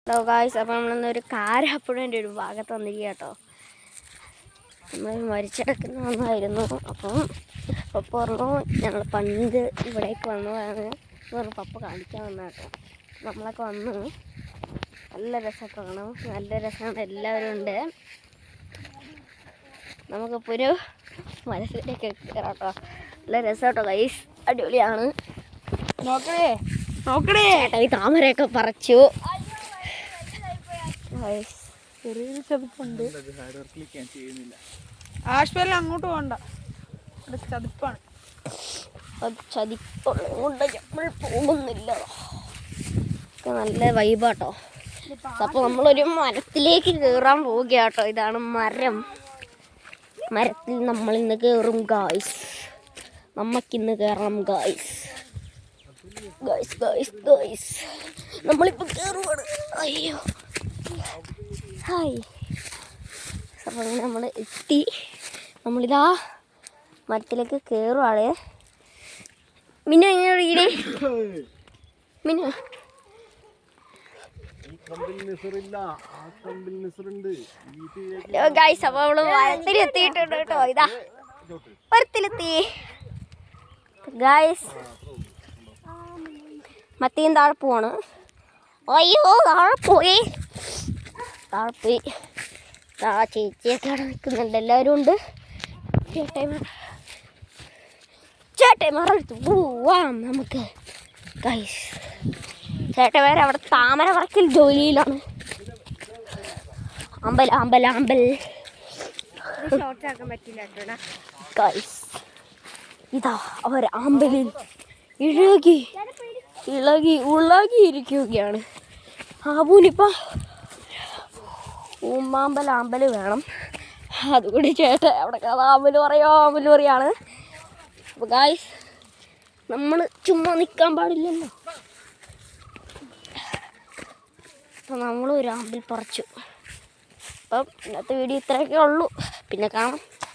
Hello guys, അപ്പോൾ നമ്മളിന്നൊരു കാരാപ്പുഴേൻ്റെ ഒരു ഭാഗത്ത് വന്നിരിക്കുക കേട്ടോ. നമ്മൾ മരിച്ചെടുക്കുന്ന ഒന്നായിരുന്നു. അപ്പം പപ്പ പറഞ്ഞു ഞങ്ങൾ പണ്ട് ഇവിടേക്ക് വന്നതാണ് പറഞ്ഞു. പപ്പ കാണിക്കാൻ വന്ന കേട്ടോ. നമ്മളൊക്കെ വന്ന് നല്ല രസം കാണാം, നല്ല രസമാണ്, എല്ലാവരും ഉണ്ട്. നമുക്കിപ്പോൾ ഒരു മനസ്സിലേക്ക് കയറാം കേട്ടോ. നല്ല രസം കേട്ടോ ഗൈസ്, അടിപൊളിയാണ്. നോക്കണേ നോക്കണേ ചേട്ടാ, ഈ താമരയൊക്കെ പറിച്ചു. ചെറിയൊരു ചതിപ്പുണ്ട്. ആശ്വല അങ്ങോട്ട് പോകണ്ട, ചതിപ്പാണ്. അത് ചതിപ്പുള്ളതുകൊണ്ട് നമ്മൾ പോകുന്നില്ല. നല്ല വൈബാട്ടോ. അപ്പോൾ നമ്മളൊരു മരത്തിലേക്ക് കയറാൻ പോവുകയാട്ടോ. ഇതാണ് മരം. മരത്തിൽ നമ്മൾ ഇന്ന് കയറും ഗായ്സ്. നമുക്കിന്ന് കയറാം ഗായ്സ്. ഗായ്സ് ഗായ്സ് ഗായ്സ് നമ്മളിപ്പോൾ കയറുവാണ്. അയ്യോ ഹായ്. അപ്പോൾ അങ്ങനെ നമ്മൾ എത്തി. നമ്മളിതാ മരത്തിലേക്ക് കയറുവാണ്. മിന്നു എങ്ങനെ ഇടേ മിന്നു ഗൈസ്. അപ്പോൾ നമ്മള് മരത്തിലെത്തിയിട്ടുണ്ട് കേട്ടോ. ഇതാ മരത്തിലെത്തി ഗൈസ്. മത്തിയും താഴെ പോവാണ്. അയ്യോ താഴെ പോയി. ചേച്ചിയൊക്കെ അവിടെ നിൽക്കുന്നുണ്ട്, എല്ലാവരും ഉണ്ട്. ചേട്ടന്മാരെടുത്ത് പോവാം നമുക്ക് ഗൈസ്. ചേട്ടന്മാർ അവിടെ താമര പറക്കൽ ജോലിയിലാണ്. അമ്പൽ അമ്പൽ അമ്പൽ ഷോർട്ടാക്കാൻ പറ്റില്ല ഗൈസ്. ഇതാ അവർ അമ്പലിൽ ഉളകിയിരിക്കുകയാണ്. ആബൂനിപ്പം അമ്പൽ വേണം. അതുകൂടി ചേട്ടൻ അവിടെ അമ്പൽ പറയാണ്. അപ്പോൾ ഗായ്സ്, നമ്മൾ ചുമ്മാ നിൽക്കാൻ പാടില്ലല്ലോ. അപ്പം നമ്മളൊരു അമ്പൽ പറിച്ചു. അപ്പം ഇന്നത്തെ വീഡിയോ ഇത്രയൊക്കെ ഉള്ളൂ. പിന്നെ കാണാം.